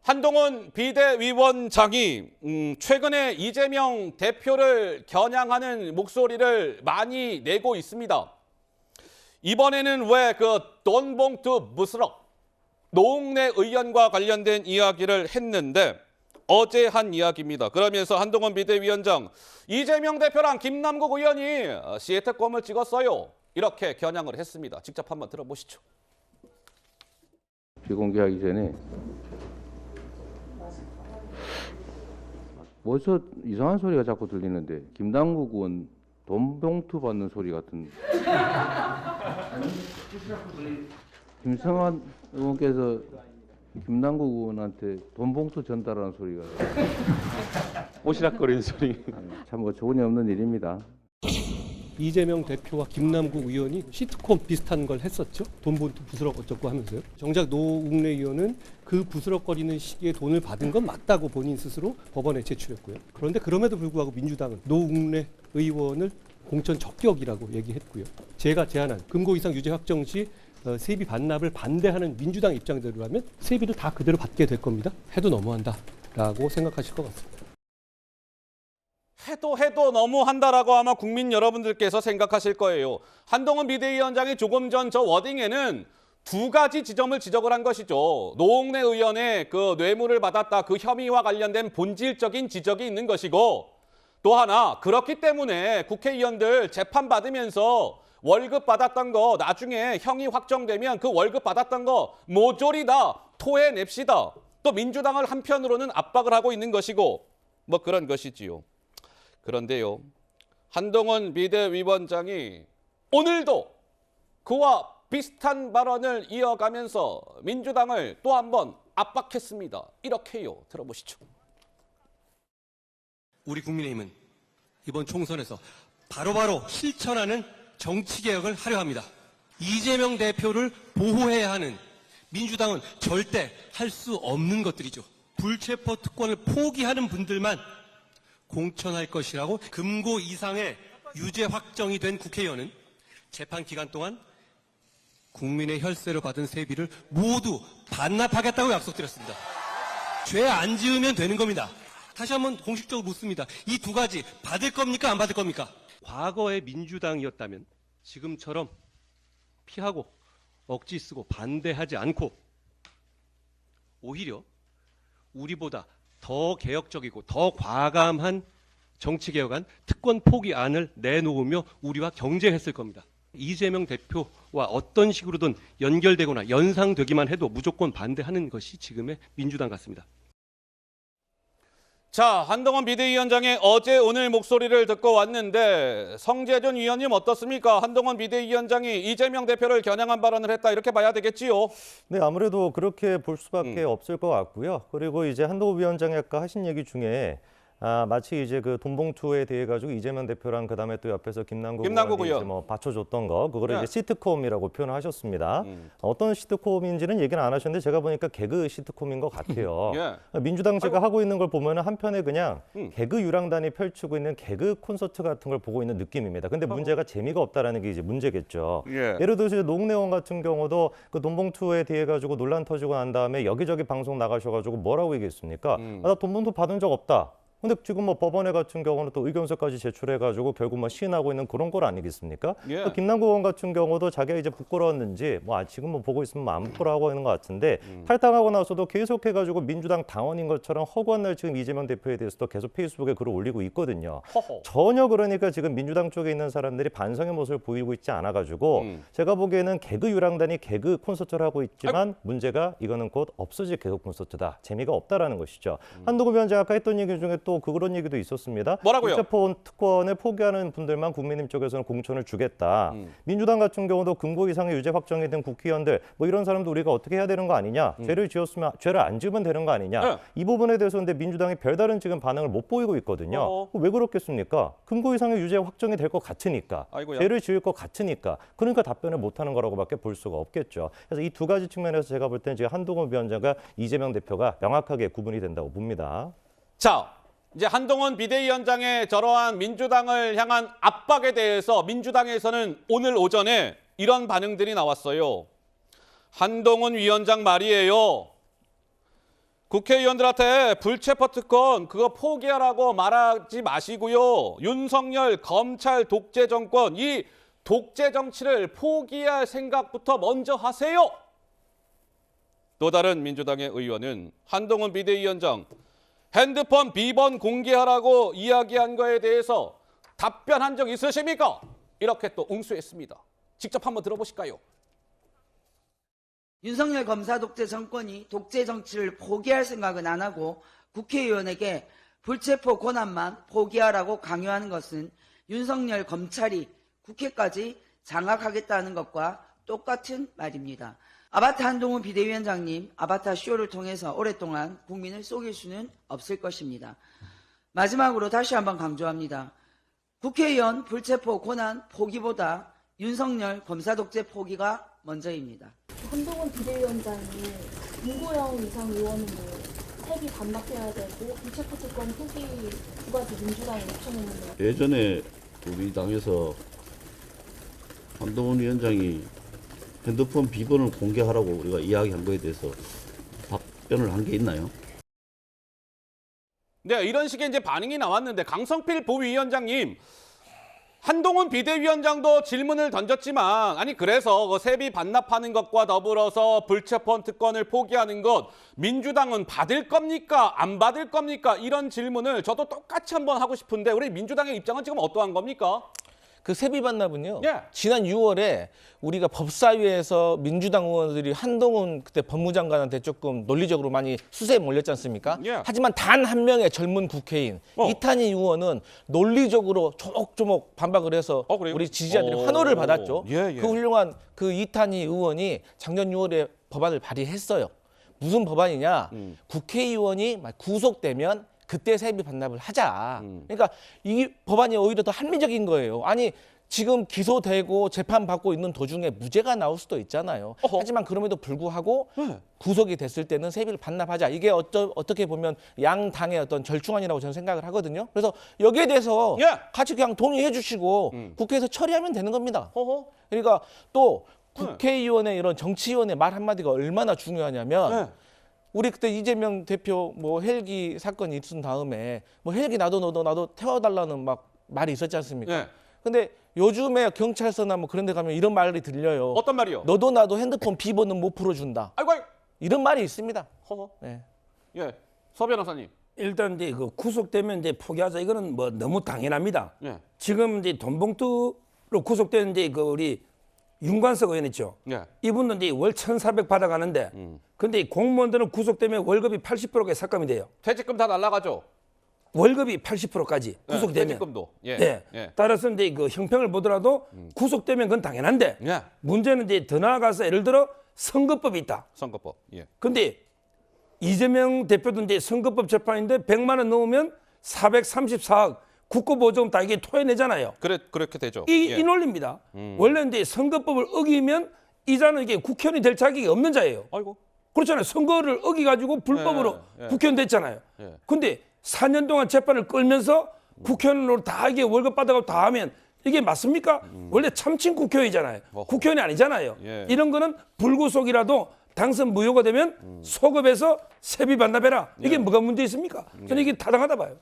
한동훈 비대위원장이 최근에 이재명 대표를 겨냥하는 목소리를 많이 내고 있습니다. 이번에는 왜 그 돈 봉투 무스럭 노웅래 의원과 관련된 이야기를 했는데 어제 한 이야기입니다. 그러면서 한동훈 비대위원장 이재명 대표랑 김남국 의원이 시애틀권을 찍었어요. 이렇게 겨냥을 했습니다. 직접 한번 들어보시죠. 비공개하기 전에 뭐저 이상한 소리가 자꾸 들리는데 김남국 의원 돈 봉투 받는 소리 같은. 김성환 의원께서 김남국 의원한테 돈 봉투 전달하는 소리가 오시락거리는 소리. 참 어처구니 없는 일입니다. 이재명 대표와 김남국 의원이 시트콤 비슷한 걸 했었죠. 돈 봉투 부스럭 어쩌고 하면서요. 정작 노웅래 의원은 그 부스럭거리는 시기에 돈을 받은 건 맞다고 본인 스스로 법원에 제출했고요. 그런데 그럼에도 불구하고 민주당은 노웅래 의원을 공천 적격이라고 얘기했고요. 제가 제안한 금고 이상 유죄 확정 시 세비 반납을 반대하는 민주당 입장대로라면 세비를 다 그대로 받게 될 겁니다. 해도 너무한다라고 생각하실 것 같습니다. 해도 너무한다라고 아마 국민 여러분들께서 생각하실 거예요. 한동훈 비대위원장이 조금 전 저 워딩에는 두 가지 지점을 지적을 한 것이죠. 노웅래 의원의 그 뇌물을 받았다 그 혐의와 관련된 본질적인 지적이 있는 것이고 또 하나 그렇기 때문에 국회의원들 재판받으면서 월급 받았던 거 나중에 형이 확정되면 그 월급 받았던 거 모조리 다 토해냅시다. 또 민주당을 한편으로는 압박을 하고 있는 것이고 뭐 그런 것이지요. 그런데요. 한동훈 비대위원장이 오늘도 그와 비슷한 발언을 이어가면서 민주당을 또 한 번 압박했습니다. 이렇게요. 들어보시죠. 우리 국민의힘은 이번 총선에서 바로바로 실천하는 정치개혁을 하려 합니다. 이재명 대표를 보호해야 하는 민주당은 절대 할 수 없는 것들이죠. 불체포 특권을 포기하는 분들만 공천할 것이라고 금고 이상의 유죄 확정이 된 국회의원은 재판 기간 동안 국민의 혈세로 받은 세비를 모두 반납하겠다고 약속드렸습니다. 죄 안 지으면 되는 겁니다. 다시 한번 공식적으로 묻습니다. 이 두 가지 받을 겁니까? 안 받을 겁니까? 과거의 민주당이었다면 지금처럼 피하고 억지 쓰고 반대하지 않고 오히려 우리보다 더 개혁적이고 더 과감한 정치개혁안 특권 포기안을 내놓으며 우리와 경쟁했을 겁니다. 이재명 대표와 어떤 식으로든 연결되거나 연상되기만 해도 무조건 반대하는 것이 지금의 민주당 같습니다. 자, 한동훈 비대위원장의 어제 오늘 목소리를 듣고 왔는데 성재준 위원님 어떻습니까? 한동훈 비대위원장이 이재명 대표를 겨냥한 발언을 했다 이렇게 봐야 되겠지요? 네, 아무래도 그렇게 볼 수밖에 없을 것 같고요. 그리고 이제 한동훈 위원장이 아까 하신 얘기 중에 마치 이제 그 돈봉투에 대해 가지고 이재명 대표랑 그다음에 또 옆에서 김남국 의원이 이제 뭐 받쳐줬던 거 그거를 이제 시트콤이라고 표현을 하셨습니다. 어떤 시트콤인지는 얘기는 안 하셨는데 제가 보니까 개그 시트콤인 것 같아요. 민주당 제가 하고 있는 걸 보면은 한편에 그냥 개그 유랑단이 펼치고 있는 개그 콘서트 같은 걸 보고 있는 느낌입니다. 근데 문제가 재미가 없다라는 게 이제 문제겠죠. 예를 들어서 노웅래 의원 같은 경우도 그 돈봉투에 대해 가지고 논란 터지고 난 다음에 여기저기 방송 나가셔가지고 뭐라고 얘기했습니까? 나 돈봉투 받은 적 없다. 근데 지금 뭐 법원에 같은 경우는 또 의견서까지 제출해가지고 결국 뭐 시인하고 있는 그런 걸 아니겠습니까? 또 김남국 의원 같은 경우도 자기가 이제 부끄러웠는지 뭐 지금 뭐 보고 있으면 안 부끄러워하고 있는 것 같은데 탈당하고 나서도 계속해가지고 민주당 당원인 것처럼 허구한 날 지금 이재명 대표에 대해서도 계속 페이스북에 글을 올리고 있거든요. 전혀 그러니까 지금 민주당 쪽에 있는 사람들이 반성의 모습을 보이고 있지 않아가지고 제가 보기에는 개그 유랑단이 개그 콘서트를 하고 있지만 문제가 이거는 곧 없어질 개그 콘서트다. 재미가 없다라는 것이죠. 한동훈 위원장 아까 했던 얘기 중에 또 그런 얘기도 있었습니다. 뭐라고요? 불체포 특권을 포기하는 분들만 국민의힘 쪽에서는 공천을 주겠다. 민주당 같은 경우도 금고 이상의 유죄 확정이 된 국회의원들 뭐 이런 사람도 우리가 어떻게 해야 되는 거 아니냐. 죄를 지었으면 죄를 안 지으면 되는 거 아니냐. 이 부분에 대해서 근데 민주당이 별다른 지금 반응을 못 보이고 있거든요. 왜 그렇겠습니까? 금고 이상의 유죄 확정이 될 것 같으니까. 아이고야. 죄를 지을 것 같으니까. 그러니까 답변을 못하는 거라고밖에 볼 수가 없겠죠. 그래서 이 두 가지 측면에서 제가 볼 때는 지금 한동훈 위원장과 이재명 대표가 명확하게 구분이 된다고 봅니다. 자, 이제 한동훈 비대위원장의 저러한 민주당을 향한 압박에 대해서 민주당에서는 오늘 오전에 이런 반응들이 나왔어요. 한동훈 위원장 말이에요. 국회의원들한테 불체포 특권 그거 포기하라고 말하지 마시고요. 윤석열 검찰 독재 정권 이 독재 정치를 포기할 생각부터 먼저 하세요. 또 다른 민주당의 의원은 한동훈 비대위원장 핸드폰 비번 공개하라고 이야기한 거에 대해서 답변한 적 있으십니까? 이렇게 또 응수했습니다. 직접 한번 들어보실까요? 윤석열 검사 독재 정권이 독재 정치를 포기할 생각은 안 하고 국회의원에게 불체포 권한만 포기하라고 강요하는 것은 윤석열 검찰이 국회까지 장악하겠다는 것과 똑같은 말입니다. 아바타 한동훈 비대위원장님 아바타 쇼를 통해서 오랫동안 국민을 속일 수는 없을 것입니다. 마지막으로 다시 한번 강조합니다. 국회의원 불체포 권한 포기보다 윤석열 검사 독재 포기가 먼저입니다. 한동훈 비대위원장이 김고영 이상 의원은 세비 반납해야 되고 불체포 특권 포기 두 가지 민주당이 요청했는데 예전에 우리 당에서 한동훈 위원장이 핸드폰 비번을 공개하라고 우리가 이야기한 거에 대해서 답변을 한 게 있나요? 네, 이런 식의 이제 반응이 나왔는데 강성필 부위원장님 한동훈 비대위원장도 질문을 던졌지만 아니 그래서 그 세비 반납하는 것과 더불어서 불체포 특권을 포기하는 것 민주당은 받을 겁니까? 안 받을 겁니까? 이런 질문을 저도 똑같이 한번 하고 싶은데 우리 민주당의 입장은 지금 어떠한 겁니까? 그 세비 반납은요. 예. 지난 6월에 우리가 법사위에서 민주당 의원들이 한동훈 그때 법무장관한테 조금 논리적으로 많이 수세에 몰렸지 않습니까? 예. 하지만 단 한 명의 젊은 국회의원 이탄희 의원은 논리적으로 조목조목 반박을 해서 그래요? 우리 지지자들이 환호를 받았죠. 예, 예. 그 훌륭한 그 이탄희 의원이 작년 6월에 법안을 발의했어요. 무슨 법안이냐? 국회의원이 구속되면 그때 세비 반납을 하자. 그러니까 이 법안이 오히려 더 합리적인 거예요. 아니 지금 기소되고 재판받고 있는 도중에 무죄가 나올 수도 있잖아요. 하지만 그럼에도 불구하고 구속이 됐을 때는 세비를 반납하자. 이게 어떻게 보면 양 당의 어떤 절충안이라고 저는 생각을 하거든요. 그래서 여기에 대해서 같이 그냥 동의해 주시고 국회에서 처리하면 되는 겁니다. 그러니까 또 국회의원의 이런 정치의원의 말 한마디가 얼마나 중요하냐면 우리 그때 이재명 대표 뭐 헬기 사건이 있은 다음에 뭐 헬기 나도 너도 나도 태워달라는 막 말이 있었지 않습니까? 근데 요즘에 경찰서나 뭐 그런 데 가면 이런 말이 들려요. 어떤 말이요? 너도 나도 핸드폰 비번은 못 풀어준다. 아이고. 이런 말이 있습니다. 네. 예. 서 변호사님. 일단 이제 그 구속되면 이제 포기하자 이거는 뭐 너무 당연합니다. 예. 지금 이제 돈봉투로 구속된 이제 그 우리 윤관석 의원 있죠. 예. 이분은 이제 월 1,400 받아가는데 근데 이 공무원들은 구속되면 월급이 80%가 삭감이 돼요. 퇴직금 다 날라가죠. 월급이 80%까지 구속되면. 퇴직금도. 예. 네. 예. 따라서 이제 그 형평을 보더라도 구속되면 그건 당연한데 예. 문제는 이제 더 나아가서 예를 들어 선거법이 있다. 선거법. 예. 근데 이재명 대표도 이제 선거법 재판인데 100만 원 넘으면 434억 국고보조금 다 이게 토해내잖아요. 그렇게 되죠. 이 논리입니다. 원래 이제 선거법을 어기면 이자는 이게 국회의원이 될 자격이 없는 자예요. 아이고. 그렇잖아요. 선거를 어기가지고 불법으로 국회의원 됐잖아요. 근데 4년 동안 재판을 끌면서 국회의원으로 다 이게 월급 받아가고 다 하면 이게 맞습니까? 원래 참칭 국회의원이잖아요. 국회의원이 아니잖아요. 이런 거는 불구속이라도 당선 무효가 되면 소급해서 세비 반납해라. 이게 뭐가 문제 있습니까? 저는 이게 타당하다 봐요.